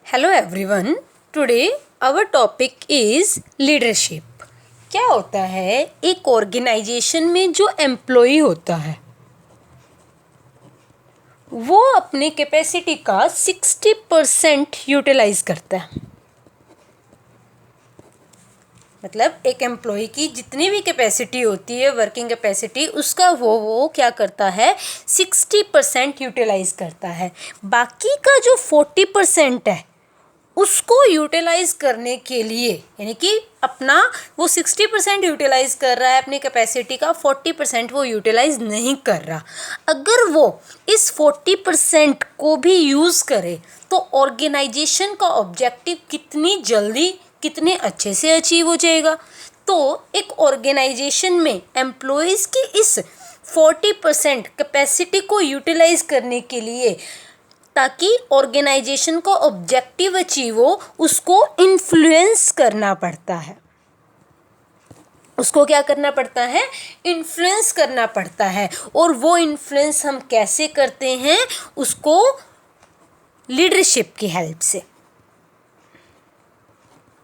Hello everyone, today our topic is leadership. क्या होता है एक ऑर्गेनाइजेशन में जो एम्प्लॉय होता है वो अपने कैपेसिटी का 60% यूटिलाइज करता है। मतलब एक एम्प्लॉय की जितनी भी कैपेसिटी होती है, वर्किंग कैपेसिटी, उसका वो क्या करता है, 60% यूटिलाइज करता है। बाकी का जो 40% है उसको यूटिलाइज करने के लिए, यानी कि अपना वो 60% यूटिलाइज कर रहा है अपनी कैपेसिटी का, 40% वो यूटिलाइज नहीं कर रहा। अगर वो इस 40% को भी यूज़ करे तो ऑर्गेनाइजेशन का ऑब्जेक्टिव कितनी जल्दी, कितने अच्छे से अचीव हो जाएगा। तो एक ऑर्गेनाइजेशन में एम्प्लॉयज़ की इस 40% कैपेसिटी को यूटिलाइज करने के लिए, ताकि ऑर्गेनाइजेशन का ऑब्जेक्टिव अचीव हो, उसको इन्फ्लुएंस करना पड़ता है। उसको क्या करना पड़ता है, इन्फ्लुएंस करना पड़ता है। और वो इन्फ्लुएंस हम कैसे करते हैं, उसको लीडरशिप की हेल्प से।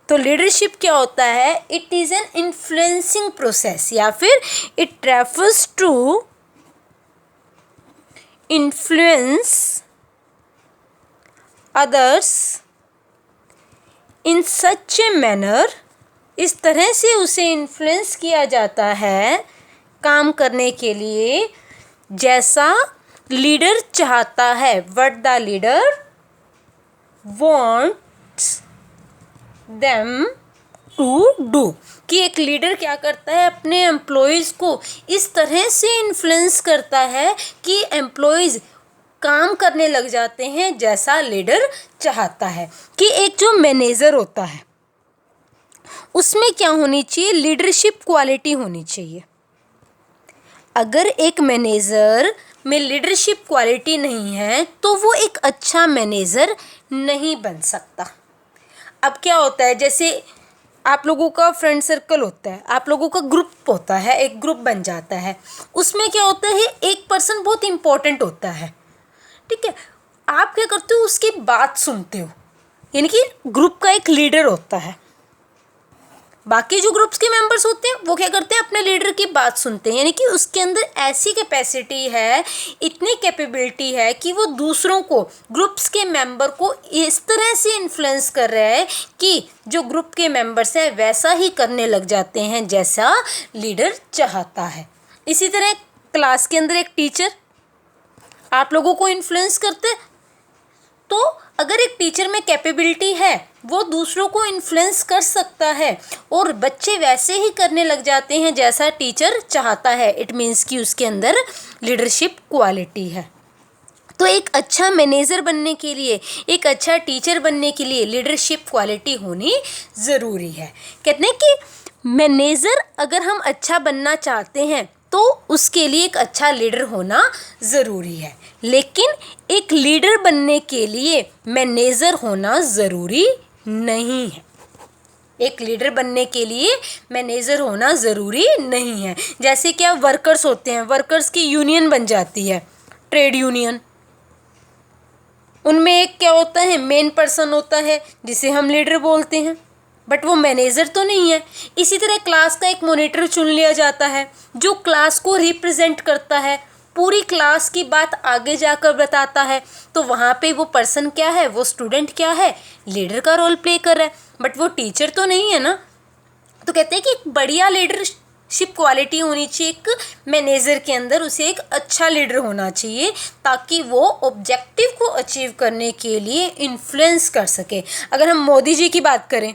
तो लीडरशिप क्या होता है, it is an influencing process, या फिर it refers to influence others in such a manner, इस तरह से उसे इन्फ्लुएंस किया जाता है काम करने के लिए जैसा लीडर चाहता है। What the leader wants them to do, कि एक लीडर क्या करता है, अपने एम्प्लॉयज़ को इस तरह से इन्फ्लुएंस करता है कि एम्प्लॉयज़ काम करने लग जाते हैं जैसा लीडर चाहता है। कि एक जो मैनेजर होता है उसमें क्या होनी चाहिए, लीडरशिप क्वालिटी होनी चाहिए। अगर एक मैनेजर में लीडरशिप क्वालिटी नहीं है तो वो एक अच्छा मैनेजर नहीं बन सकता। अब क्या होता है, जैसे आप लोगों का फ्रेंड सर्कल होता है, आप लोगों का ग्रुप होता है, एक ग्रुप बन जाता है। उसमें क्या होता है, एक पर्सन बहुत इम्पोर्टेंट होता है, ठीक है। आप क्या करते हो, उसकी बात सुनते हो, यानी कि ग्रुप का एक लीडर होता है। बाकी जो ग्रुप्स के मेंबर्स होते हैं वो क्या करते हैं, अपने लीडर की बात सुनते हैं, यानी कि उसके अंदर ऐसी कैपेसिटी है, इतनी कैपेबिलिटी है कि वो दूसरों को, ग्रुप्स के मेंबर को इस तरह से इन्फ्लुएंस कर रहा है कि जो ग्रुप के मेंबर्स हैं वैसा ही करने लग जाते हैं जैसा लीडर चाहता है। इसी तरह क्लास के अंदर एक टीचर आप लोगों को इन्फ्लुएंस करते हैं। तो अगर एक टीचर में कैपेबिलिटी है, वो दूसरों को इन्फ्लुएंस कर सकता है और बच्चे वैसे ही करने लग जाते हैं जैसा टीचर चाहता है। इट मीन्स कि उसके अंदर लीडरशिप क्वालिटी है। तो एक अच्छा मैनेजर बनने के लिए, एक अच्छा टीचर बनने के लिए लीडरशिप क्वालिटी होनी ज़रूरी है। कहते हैं कि मैनेजर अगर हम अच्छा बनना चाहते हैं तो उसके लिए एक अच्छा लीडर होना ज़रूरी है, लेकिन एक लीडर बनने के लिए मैनेजर होना ज़रूरी नहीं है। एक लीडर बनने के लिए मैनेजर होना ज़रूरी नहीं है। जैसे क्या वर्कर्स होते हैं, वर्कर्स की यूनियन बन जाती है, ट्रेड यूनियन। उनमें एक क्या होता है, मेन पर्सन होता है जिसे हम लीडर बोलते हैं, बट वो मैनेजर तो नहीं है। इसी तरह क्लास का एक मॉनिटर चुन लिया जाता है जो क्लास को रिप्रेजेंट करता है, पूरी क्लास की बात आगे जाकर बताता है। तो वहाँ पे वो पर्सन क्या है, वो स्टूडेंट क्या है, लीडर का रोल प्ले कर रहा है, बट वो टीचर तो नहीं है ना। तो कहते हैं कि एक बढ़िया लीडरशिप क्वालिटी होनी चाहिए एक मैनेजर के अंदर, उसे एक अच्छा लीडर होना चाहिए ताकि वो ऑब्जेक्टिव को अचीव करने के लिए इन्फ्लुएंस कर सके। अगर हम मोदी जी की बात करें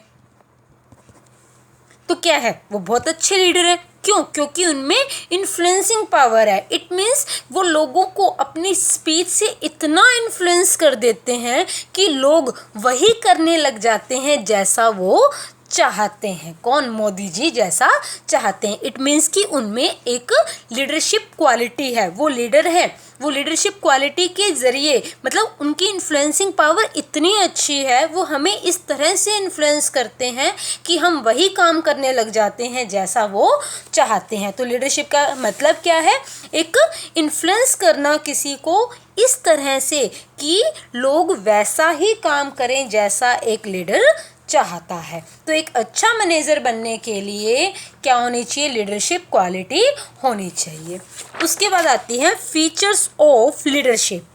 तो क्या है, वो बहुत अच्छे लीडर है। क्यों? क्योंकि उनमें इन्फ्लुएंसिंग पावर है। इट मीन्स वो लोगों को अपनी स्पीच से इतना इन्फ्लुएंस कर देते हैं कि लोग वही करने लग जाते हैं जैसा वो चाहते हैं। कौन? मोदी जी जैसा चाहते हैं। इट मीन्स कि उनमें एक लीडरशिप क्वालिटी है, वो लीडर है। वो लीडरशिप क्वालिटी के ज़रिए, मतलब उनकी इन्फ्लुएंसिंग पावर इतनी अच्छी है, वो हमें इस तरह से इन्फ्लुएंस करते हैं कि हम वही काम करने लग जाते हैं जैसा वो चाहते हैं। तो लीडरशिप का मतलब क्या है, एक इन्फ्लुएंस करना किसी को इस तरह से कि लोग वैसा ही काम करें जैसा एक लीडर चाहता है। तो एक अच्छा मैनेजर बनने के लिए क्या होनी चाहिए? लीडरशिप क्वालिटी होनी चाहिए। उसके बाद आती है फीचर्स ऑफ लीडरशिप।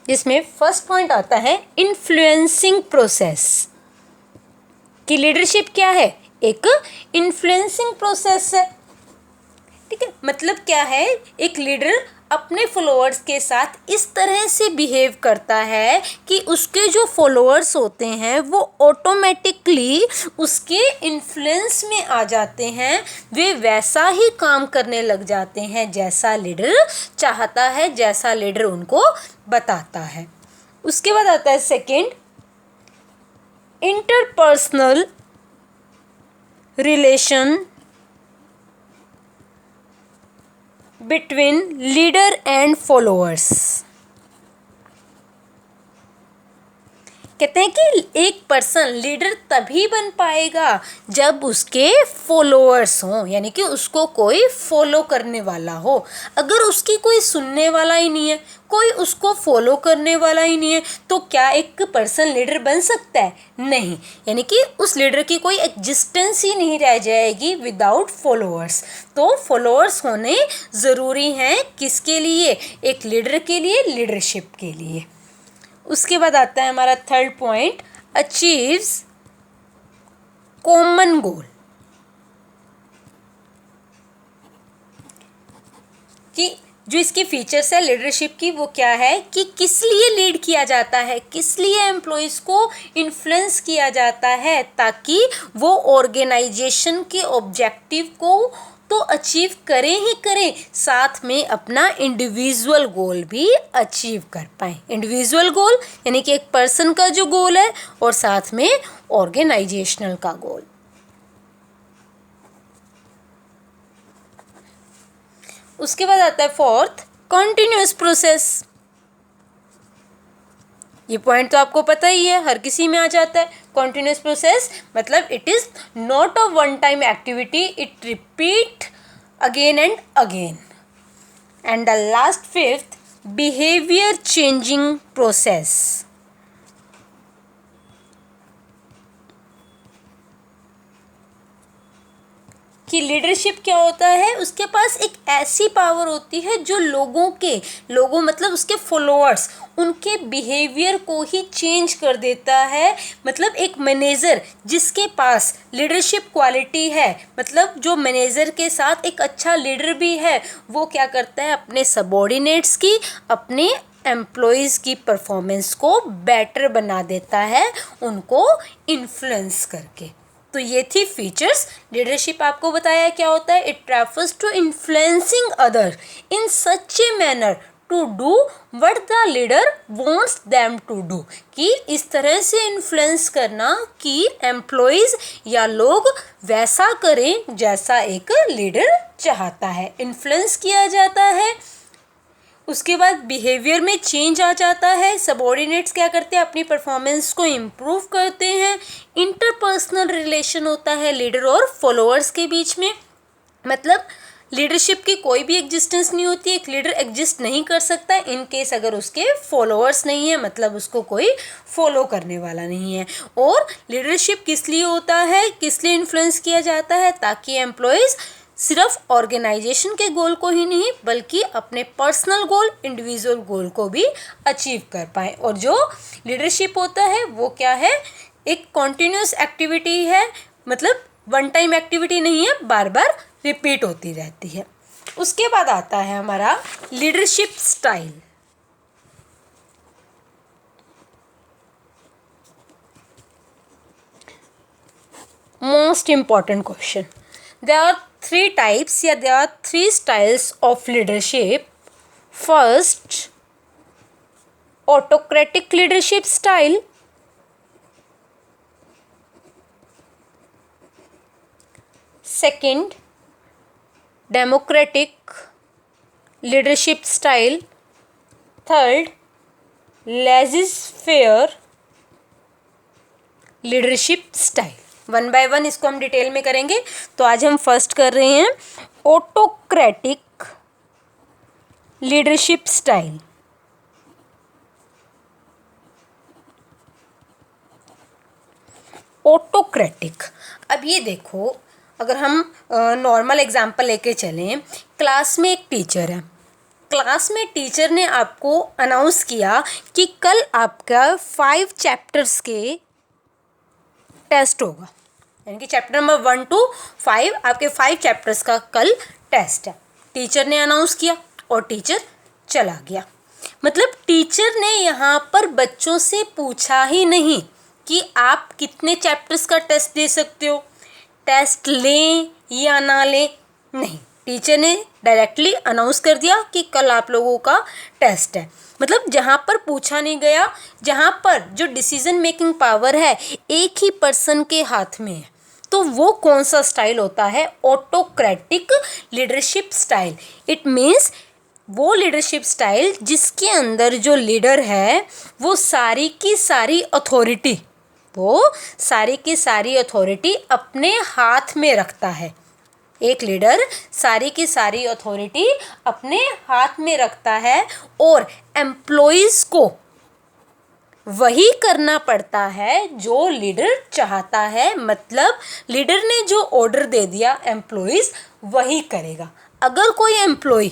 जिसमें फर्स्ट पॉइंट आता है इन्फ्लुएंसिंग प्रोसेस। कि लीडरशिप क्या है? एक इन्फ्लुएंसिंग प्रोसेस है। ठीक है, मतलब क्या है? एक लीडर अपने फॉलोअर्स के साथ इस तरह से बिहेव करता है कि उसके जो फॉलोअर्स होते हैं वो ऑटोमेटिकली उसके इन्फ्लुएंस में आ जाते हैं, वे वैसा ही काम करने लग जाते हैं जैसा लीडर चाहता है, जैसा लीडर उनको बताता है। उसके बाद आता है second, interpersonal relation between leader and followers. कहते हैं कि एक पर्सन लीडर तभी बन पाएगा जब उसके फॉलोअर्स हों, यानी कि उसको कोई फॉलो करने वाला हो। अगर उसकी कोई सुनने वाला ही नहीं है, कोई उसको फॉलो करने वाला ही नहीं है, तो क्या एक पर्सन लीडर बन सकता है? नहीं, यानी कि उस लीडर की कोई एग्जिस्टेंस ही नहीं रह जाएगी विदाउट फॉलोअर्स। तो फॉलोअर्स होने ज़रूरी हैं किसके लिए? एक लीडर के लिए, लीडरशिप के लिए। उसके बाद आता है हमारा third point, achieves common goal. कि जो इसकी फीचर्स है लीडरशिप की वो क्या है कि किस लिए लीड किया जाता है, किस लिए एम्प्लॉयज़ को इन्फ्लुएंस किया जाता है, ताकि वो ऑर्गेनाइजेशन के ऑब्जेक्टिव को तो अचीव करें ही करें, साथ में अपना इंडिविजुअल गोल भी अचीव कर पाएँ। इंडिविजुअल गोल यानी कि एक पर्सन का जो गोल है और साथ में ऑर्गेनाइजेशनल का गोल। उसके बाद आता है फोर्थ, कॉन्टिन्यूस प्रोसेस। ये पॉइंट तो आपको पता ही है, हर किसी में आ जाता है। कॉन्टिन्यूस प्रोसेस मतलब it is not a one time activity, it repeat again and again. And the last fifth, behaviour changing process. कि लीडरशिप क्या होता है? उसके पास एक ऐसी पावर होती है जो लोगों मतलब उसके फॉलोअर्स, उनके बिहेवियर को ही चेंज कर देता है। मतलब एक मैनेजर जिसके पास लीडरशिप क्वालिटी है, मतलब जो मैनेजर के साथ एक अच्छा लीडर भी है, वो क्या करता है? अपने सबॉर्डिनेट्स की, अपने एम्प्लॉयज़ की परफॉर्मेंस को बेटर बना देता है, उनको इन्फ्लुएंस करके। तो ये थी फीचर्स। लीडरशिप आपको बताया क्या होता है? It refers to influencing other in such a manner to do what the leader wants them to do. कि इस तरह से इन्फ्लुएंस करना कि एम्प्लॉयज़ या लोग वैसा करें जैसा एक लीडर चाहता है। इन्फ्लुएंस किया जाता है, उसके बाद बिहेवियर में चेंज आ जाता है, सबॉर्डिनेट्स क्या करते हैं? अपनी परफॉर्मेंस को इम्प्रूव करते हैं। इंटरपर्सनल रिलेशन होता है लीडर और फॉलोअर्स के बीच में। मतलब लीडरशिप की कोई भी एग्जिस्टेंस नहीं होती, एक लीडर एग्जिस्ट नहीं कर सकता इन केस अगर उसके फॉलोअर्स नहीं है, मतलब उसको कोई फॉलो करने वाला नहीं है। और लीडरशिप किस लिए होता है, किस लिए इन्फ्लुएंस किया जाता है? ताकि एम्प्लॉयज़ सिर्फ ऑर्गेनाइजेशन के गोल को ही नहीं बल्कि अपने पर्सनल गोल, इंडिविजुअल गोल को भी अचीव कर पाए। और जो लीडरशिप होता है वो क्या है? एक कॉन्टिन्यूस एक्टिविटी है, मतलब वन टाइम एक्टिविटी नहीं है, बार बार रिपीट होती रहती है। उसके बाद आता है हमारा leadership style. Most important question. There are three types, या there are three styles of leadership. First, autocratic leadership style. Second, democratic leadership style. Third, laissez-faire leadership style. One by one इसको हम डिटेल में करेंगे। तो आज हम first कर रहे हैं ऑटोक्रेटिक लीडरशिप स्टाइल। ऑटोक्रेटिक, अब ये देखो, अगर हम नॉर्मल एग्जांपल लेके चलें, क्लास में एक टीचर है, क्लास में टीचर ने आपको अनाउंस किया कि कल आपका 5 चैप्टर्स के टेस्ट होगा, यानी कि चैप्टर नंबर 1 to 5 आपके 5 चैप्टर्स का कल टेस्ट है। टीचर ने अनाउंस किया और टीचर चला गया। मतलब टीचर ने यहाँ पर बच्चों से पूछा ही नहीं कि आप कितने चैप्टर्स का टेस्ट दे सकते हो, टेस्ट लें या ना लें, नहीं, टीचर ने डायरेक्टली अनाउंस कर दिया कि कल आप लोगों का टेस्ट है। मतलब जहाँ पर पूछा नहीं गया, जहाँ पर जो डिसीजन मेकिंग पावर है एक ही पर्सन के हाथ में है, तो वो कौन सा स्टाइल होता है? Autocratic leadership style. It means वो लीडरशिप स्टाइल जिसके अंदर जो लीडर है वो सारी की सारी अथॉरिटी अपने हाथ में रखता है। एक लीडर सारी की सारी अथॉरिटी अपने हाथ में रखता है और एम्प्लॉइज़ को वही करना पड़ता है जो लीडर चाहता है। मतलब लीडर ने जो ऑर्डर दे दिया एम्प्लॉइज़ वही करेगा। अगर कोई एम्प्लॉय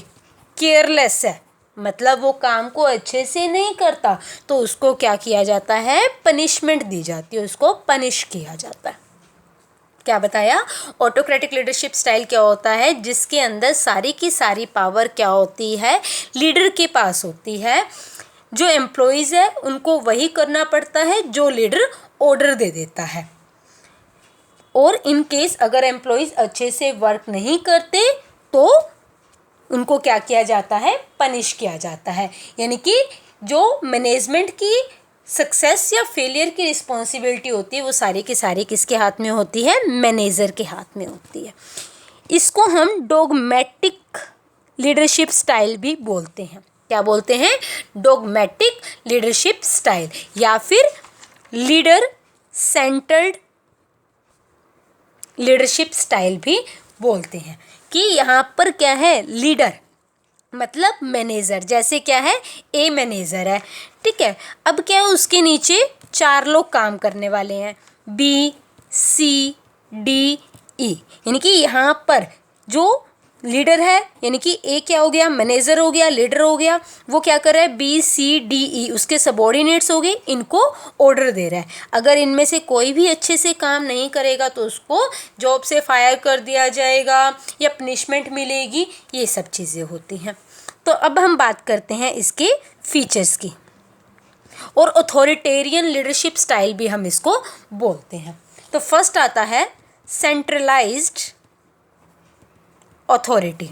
केयरलेस है, मतलब वो काम को अच्छे से नहीं करता, तो उसको क्या किया जाता है? पनिशमेंट दी जाती है, उसको पनिश किया जाता है। क्या बताया? ऑटोक्रेटिक लीडरशिप स्टाइल क्या होता है? जिसके अंदर सारी की सारी पावर क्या होती है? लीडर के पास होती है। जो एम्प्लॉइज़ है उनको वही करना पड़ता है जो लीडर ऑर्डर दे देता है। और इन केस अगर एम्प्लॉइज़ अच्छे से वर्क नहीं करते तो उनको क्या किया जाता है? पनिश किया जाता है। यानी कि जो मैनेजमेंट की सक्सेस या फेलियर की रिस्पॉन्सिबिलिटी होती है वो सारी की सारी किसके हाथ में होती है? मैनेजर के हाथ में होती है। इसको हम डोगमेटिक लीडरशिप स्टाइल भी बोलते हैं। क्या बोलते हैं? डोगमेटिक लीडरशिप स्टाइल या फिर लीडर सेंटर्ड लीडरशिप स्टाइल भी बोलते हैं। कि यहाँ पर क्या है? लीडर मतलब मैनेजर, जैसे क्या है? ए मैनेजर है, ठीक है। अब क्या है? उसके नीचे 4 लोग काम करने वाले हैं, बी सी डी ई, यानी कि यहाँ पर जो लीडर है, यानी कि ए क्या हो गया? मैनेजर हो गया, लीडर हो गया। वो क्या कर रहा है? बी सी डी ई उसके सबॉर्डिनेट्स हो गए, इनको ऑर्डर दे रहा है। अगर इनमें से कोई भी अच्छे से काम नहीं करेगा तो उसको जॉब से फायर कर दिया जाएगा या पनिशमेंट मिलेगी, ये सब चीज़ें होती हैं। तो अब हम बात करते हैं इसके फीचर्स की। और अथॉरिटेरियन लीडरशिप स्टाइल भी हम इसको बोलते हैं। तो फर्स्ट आता है सेंट्रलाइज्ड अथॉरिटी।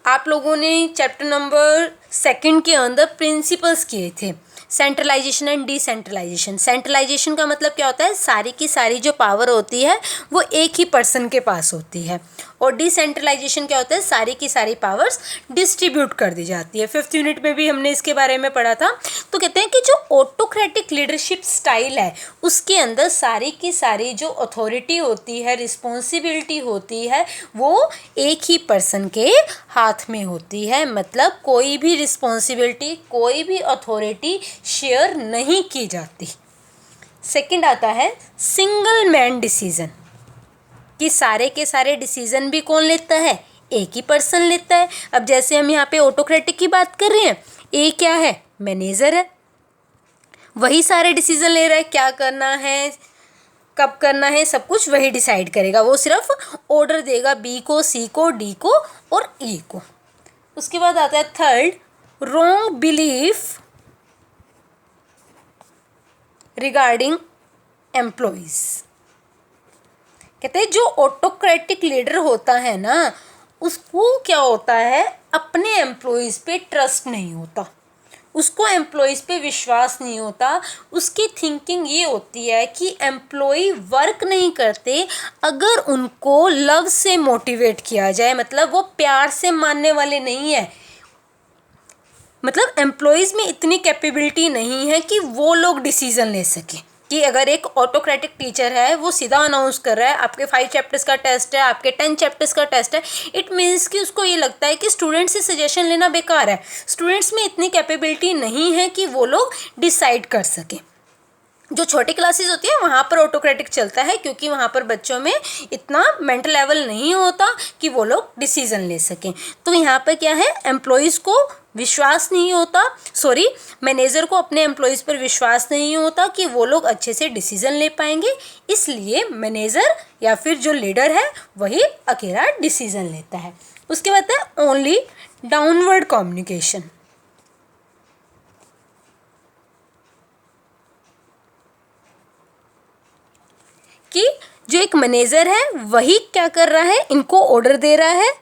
आप लोगों ने चैप्टर नंबर 2 के अंदर प्रिंसिपल्स किए थे, सेंट्रलाइजेशन एंड डिसेंट्रलाइजेशन। सेंट्रलाइजेशन का मतलब क्या होता है? सारी की सारी जो पावर होती है वो एक ही पर्सन के पास होती है। और डिसेंट्रलाइजेशन क्या होता है? सारी की सारी पावर्स डिस्ट्रीब्यूट कर दी जाती है। 5th यूनिट में भी हमने इसके बारे में पढ़ा था। तो कहते हैं कि जो ऑटोक्रेटिक लीडरशिप स्टाइल है उसके अंदर सारी की सारी जो अथॉरिटी होती है, रिस्पॉन्सिबिलिटी होती है, वो एक ही पर्सन के हाथ में होती है। मतलब कोई भी रिस्पॉन्सिबिलिटी, कोई भी अथॉरिटी शेयर नहीं की जाती। सेकंड आता है सिंगल मैन डिसीजन, कि सारे के सारे डिसीजन भी कौन लेता है? एक ही पर्सन लेता है। अब जैसे हम यहाँ पे ऑटोक्रेटिक की बात कर रहे हैं, ए क्या है? मैनेजर है, वही सारे डिसीजन ले रहा है, क्या करना है, कब करना है, सब कुछ वही डिसाइड करेगा। वो सिर्फ ऑर्डर देगा बी को, सी को, डी को और ई को। उसके बाद आता है third wrong belief regarding employees. कहते हैं जो ऑटोक्रेटिक लीडर होता है ना, उसको क्या होता है? अपने एम्प्लॉइज़ पे ट्रस्ट नहीं होता, उसको एम्प्लॉइज़ पे विश्वास नहीं होता। उसकी थिंकिंग ये होती है कि एम्प्लॉय वर्क नहीं करते अगर उनको लव से मोटिवेट किया जाए, मतलब वो प्यार से मानने वाले नहीं है। मतलब एम्प्लॉयज़ में इतनी कैपेबिलिटी नहीं है कि वो लोग डिसीजन ले सकें। कि अगर एक ऑटोक्रेटिक टीचर है, वो सीधा अनाउंस कर रहा है आपके 5 चैप्टर्स का टेस्ट है, आपके 10 चैप्टर्स का टेस्ट है, इट मीन्स कि उसको ये लगता है कि स्टूडेंट्स से सजेशन लेना बेकार है। स्टूडेंट्स में इतनी कैपेबिलिटी नहीं है कि वो लोग डिसाइड कर सकें। जो छोटी क्लासेस होती है वहाँ पर ऑटोक्रेटिक चलता है, क्योंकि वहाँ पर बच्चों में इतना मेंटल लेवल नहीं होता कि वो लोग डिसीजन ले सकें। तो यहाँ पर क्या है, एम्प्लॉयज़ को विश्वास नहीं होता, मैनेजर को अपने एम्प्लॉयज़ पर विश्वास नहीं होता कि वो लोग अच्छे से डिसीजन ले पाएंगे, इसलिए मैनेजर या फिर जो लीडर है वही अकेला डिसीजन लेता है। उसके बाद है ओनली डाउनवर्ड कम्युनिकेशन, कि जो एक मैनेजर है वही क्या कर रहा है, इनको ऑर्डर दे रहा है।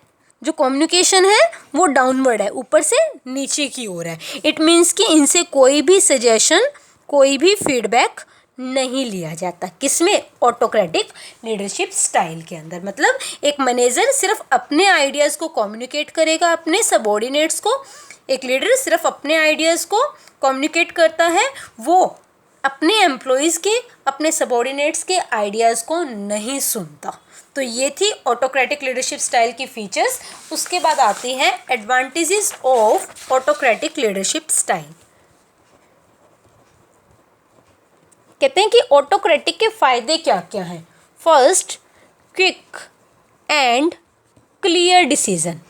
जो कम्युनिकेशन है वो डाउनवर्ड है, ऊपर से नीचे की ओर है। इट मीन्स कि इनसे कोई भी सजेशन, कोई भी फीडबैक नहीं लिया जाता। किसमें? ऑटोक्रेटिक लीडरशिप स्टाइल के अंदर। मतलब एक मैनेजर सिर्फ अपने आइडियाज़ को कम्युनिकेट करेगा अपने सबॉर्डिनेट्स को, एक लीडर सिर्फ अपने आइडियाज़ को कम्युनिकेट करता है, वो अपने एम्प्लॉयज़ के, अपने सबॉर्डिनेट्स के आइडियाज़ को नहीं सुनता। तो ये थी ऑटोक्रेटिक लीडरशिप स्टाइल की फीचर्स। उसके बाद आती हैं advantages of autocratic leadership style. कहते हैं कि ऑटोक्रेटिक के फ़ायदे क्या क्या हैं। First, quick and clear decision.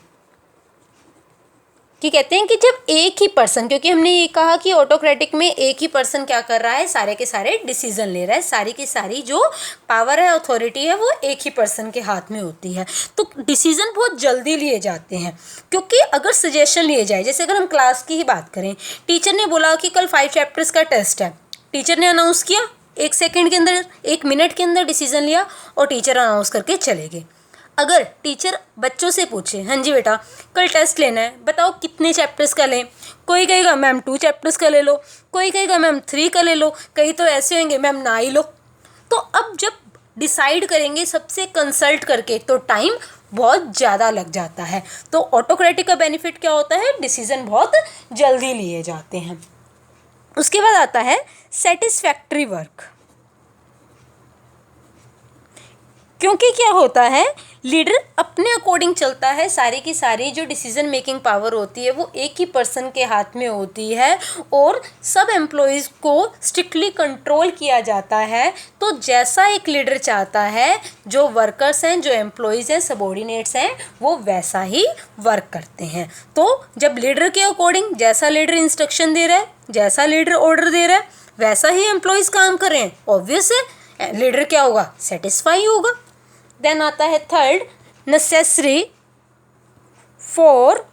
कि कहते हैं कि जब एक ही पर्सन, क्योंकि हमने ये कहा कि ऑटोक्रेटिक में एक ही पर्सन क्या कर रहा है, सारे के सारे डिसीजन ले रहा है, सारी की सारी जो पावर है, अथॉरिटी है, वो एक ही पर्सन के हाथ में होती है। तो डिसीजन बहुत जल्दी लिए जाते हैं, क्योंकि अगर सजेशन लिए जाए, जैसे अगर हम क्लास की ही बात करें, टीचर ने बोला कि कल 5 चैप्टर्स का टेस्ट है, टीचर ने अनाउंस किया, 1 सेकेंड के अंदर, 1 मिनट के अंदर डिसीजन लिया और टीचर अनाउंस करके चले गए। अगर टीचर बच्चों से पूछे, हाँ जी बेटा कल टेस्ट लेना है, बताओ कितने चैप्टर्स का लें, कोई कहेगा मैम 2 चैप्टर्स का ले लो, कोई कहेगा मैम 3 का ले लो, कई तो ऐसे होंगे मैम ना ही लो। तो अब जब डिसाइड करेंगे सबसे कंसल्ट करके, तो टाइम बहुत ज़्यादा लग जाता है। तो ऑटोक्रेटिक का बेनिफिट क्या होता है, डिसीजन बहुत जल्दी लिए जाते हैं। उसके बाद आता है सेटिस्फैक्ट्री वर्क। क्योंकि क्या होता है, लीडर अपने अकॉर्डिंग चलता है, सारी की सारी जो डिसीजन मेकिंग पावर होती है वो एक ही पर्सन के हाथ में होती है, और सब एम्प्लॉयज़ को स्ट्रिक्टली कंट्रोल किया जाता है। तो जैसा एक लीडर चाहता है, जो वर्कर्स हैं, जो एम्प्लॉयज़ हैं, सबॉर्डिनेट्स हैं, वो वैसा ही वर्क करते हैं। तो जब लीडर के अकॉर्डिंग, जैसा लीडर इंस्ट्रक्शन दे रहा है, जैसा लीडर ऑर्डर दे रहा है, वैसा ही एम्प्लॉयज़ काम कर रहे हैं, ऑब्वियस है लीडर क्या होगा, सेटिस्फाई होगा। देन आता है third, necessary for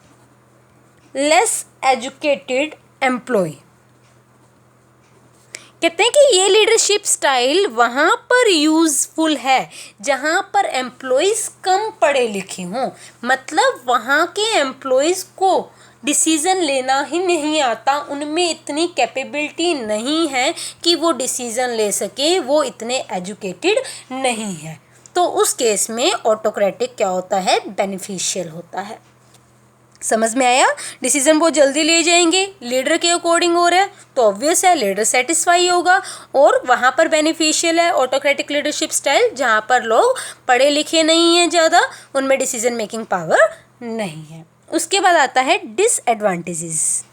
less educated employ. कहते हैं कि ये लीडरशिप स्टाइल वहाँ पर यूज़फुल है जहाँ पर एम्प्लॉयज़ कम पढ़े लिखे हों। मतलब वहाँ के एम्प्लॉयज़ को डिसीज़न लेना ही नहीं आता, उनमें इतनी कैपेबिलिटी नहीं है कि वो डिसीज़न ले सके, वो इतने एजुकेटेड नहीं है। तो उस केस में ऑटोक्रेटिक क्या होता है, बेनिफिशियल होता है। समझ में आया? डिसीजन बहुत जल्दी ले जाएंगे, लीडर के अकॉर्डिंग हो रहा है, तो ऑब्वियस है लीडर सेटिस्फाई होगा, और वहाँ पर बेनिफिशियल है ऑटोक्रेटिक लीडरशिप स्टाइल, जहाँ पर लोग पढ़े लिखे नहीं हैं ज़्यादा, उनमें डिसीजन मेकिंग पावर नहीं है। उसके बाद आता है डिसएडवांटेजेस।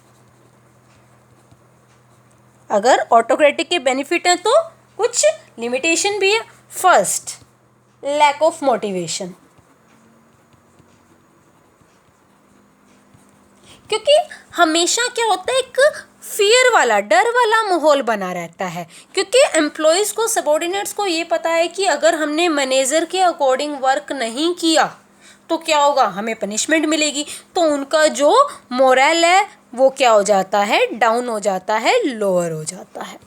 अगर ऑटोक्रेटिक के बेनिफिट हैं तो कुछ लिमिटेशन भी है। First, lack of motivation. क्योंकि हमेशा क्या होता है, एक फियर वाला, डर वाला माहौल बना रहता है, क्योंकि एम्प्लॉयज़ को, सबॉर्डिनेट्स को ये पता है कि अगर हमने मैनेजर के अकॉर्डिंग वर्क नहीं किया तो क्या होगा, हमें पनिशमेंट मिलेगी। तो उनका जो मोरल है वो क्या हो जाता है, डाउन हो जाता है, लोअर हो जाता है।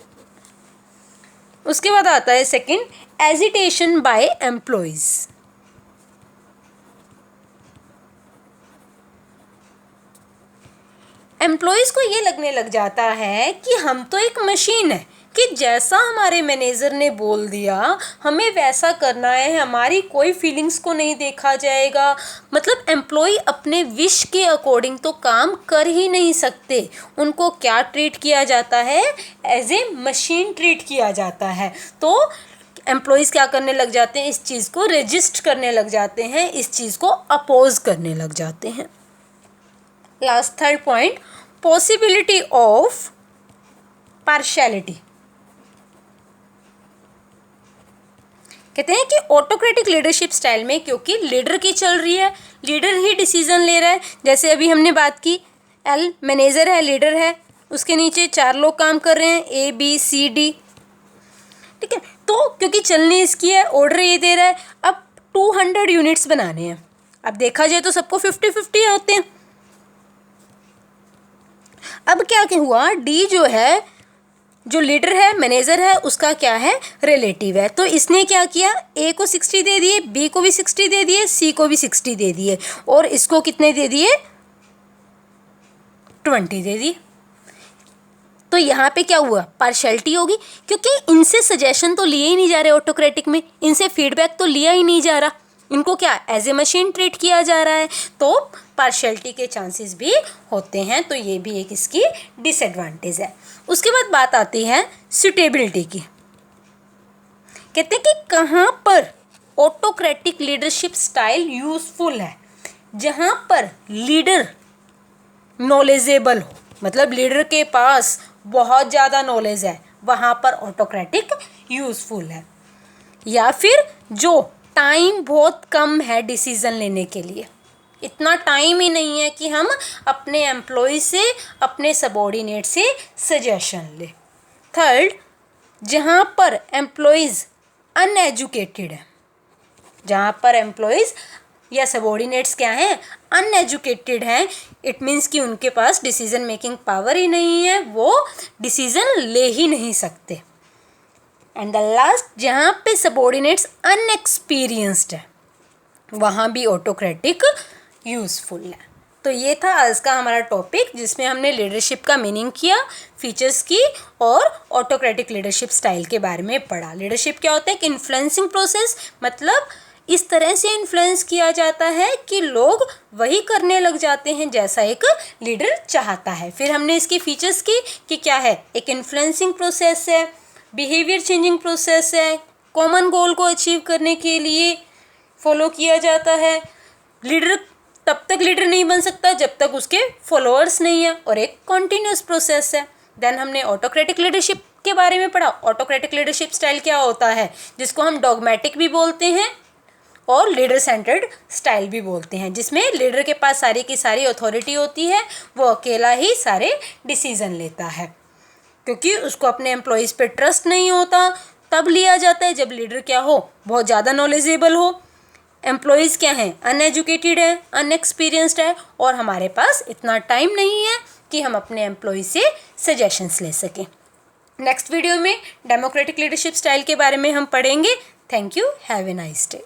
उसके बाद आता है second, agitation by employees. Employees को ये लगने लग जाता है कि हम तो एक मशीन है, कि जैसा हमारे मैनेजर ने बोल दिया हमें वैसा करना है, हमारी कोई फीलिंग्स को नहीं देखा जाएगा। मतलब एम्प्लॉय अपने विश के अकॉर्डिंग तो काम कर ही नहीं सकते। उनको क्या ट्रीट किया जाता है, एज ए मशीन ट्रीट किया जाता है। तो एम्प्लॉयज़ क्या करने लग जाते हैं, इस चीज़ को रेजिस्ट करने लग जाते हैं, इस चीज़ को अपोज करने लग जाते हैं। Last third point, possibility of partiality. कहते हैं कि ऑटोक्रेटिक लीडरशिप स्टाइल में क्योंकि लीडर की चल रही है, लीडर ही डिसीजन ले रहा है। जैसे अभी हमने बात की, एल मैनेजर है, लीडर है, उसके नीचे 4 लोग काम कर रहे हैं, A B C D, ठीक है। तो क्योंकि चलनी इसकी है, ऑर्डर ये दे रहा है, अब 200 यूनिट्स बनाने हैं। अब देखा जाए तो सबको 50-50 होते हैं। अब क्या हुआ, डी जो है, जो लीडर है, मैनेजर है, उसका क्या है, रिलेटिव है। तो इसने क्या किया, ए को 60 दे दिए, बी को भी 60 दे दिए, सी को भी 60 दे दिए, और इसको कितने दे दिए, 20 दे दिए। तो यहाँ पे क्या हुआ, पार्शियलिटी होगी, क्योंकि इनसे सजेशन तो लिए ही नहीं जा रहे ऑटोक्रेटिक में, इनसे फीडबैक तो लिया ही नहीं जा रहा, इनको क्या एज ए मशीन ट्रीट किया जा रहा है। तो पार्शियलिटी के चांसेस भी होते हैं। तो ये भी एक इसकी डिसएडवांटेज है। उसके बाद बात आती है सुटेबिलिटी की। कहते हैं कि कहाँ पर ऑटोक्रेटिक लीडरशिप स्टाइल यूजफुल है, जहाँ पर लीडर नॉलेजेबल हो, मतलब लीडर के पास बहुत ज़्यादा नॉलेज है, वहाँ पर ऑटोक्रेटिक यूजफुल है। या फिर जो टाइम बहुत कम है डिसीज़न लेने के लिए, इतना टाइम ही नहीं है कि हम अपने एम्प्लॉय से, अपने सबॉर्डिनेट से सजेशन ले। थर्ड, जहाँ पर एम्प्लॉयज़ अनएजुकेटेड है, जहाँ पर एम्प्लॉयज़ या सबॉर्डिनेट्स क्या हैं, अनएजुकेटेड हैं, इट मीन्स कि उनके पास डिसीजन मेकिंग पावर ही नहीं है, वो डिसीजन ले ही नहीं सकते। एंड द लास्ट, जहाँ पे सबॉर्डिनेट्स अनएक्सपीरियंस्ड है, वहाँ भी ऑटोक्रेटिक यूज़फुल है। तो ये था आज का हमारा टॉपिक, जिसमें हमने लीडरशिप का मीनिंग किया, फीचर्स की, और ऑटोक्रेटिक लीडरशिप स्टाइल के बारे में पढ़ा। लीडरशिप क्या होता है, कि इन्फ्लुएंसिंग प्रोसेस, मतलब इस तरह से इन्फ्लुएंस किया जाता है कि लोग वही करने लग जाते हैं जैसा एक लीडर चाहता है। फिर हमने इसकी फीचर्स की कि क्या है, एक इन्फ्लुएंसिंग प्रोसेस है, बिहेवियर चेंजिंग प्रोसेस है, कॉमन गोल को अचीव करने के लिए फॉलो किया जाता है। लीडर तब तक लीडर नहीं बन सकता जब तक उसके फॉलोअर्स नहीं है, और एक कॉन्टिन्यूस प्रोसेस है। देन हमने ऑटोक्रेटिक लीडरशिप के बारे में पढ़ा। ऑटोक्रेटिक लीडरशिप स्टाइल क्या होता है, जिसको हम डॉगमेटिक भी बोलते हैं और लीडर सेंटर्ड स्टाइल भी बोलते हैं, जिसमें लीडर के पास सारी की सारी अथॉरिटी होती है, वो अकेला ही सारे डिसीजन लेता है, क्योंकि उसको अपने एम्प्लॉयज़ पे ट्रस्ट नहीं होता। तब लिया जाता है जब लीडर क्या हो, बहुत ज़्यादा नॉलेजेबल हो, एम्प्लॉयज़ क्या हैं, अनएजुकेटेड है, अनएक्सपीरियंस्ड है, और हमारे पास इतना टाइम नहीं है कि हम अपने एम्प्लॉय से सजेशंस ले सकें। नेक्स्ट वीडियो में डेमोक्रेटिक लीडरशिप स्टाइल के बारे में हम पढ़ेंगे। Thank you, have a nice day.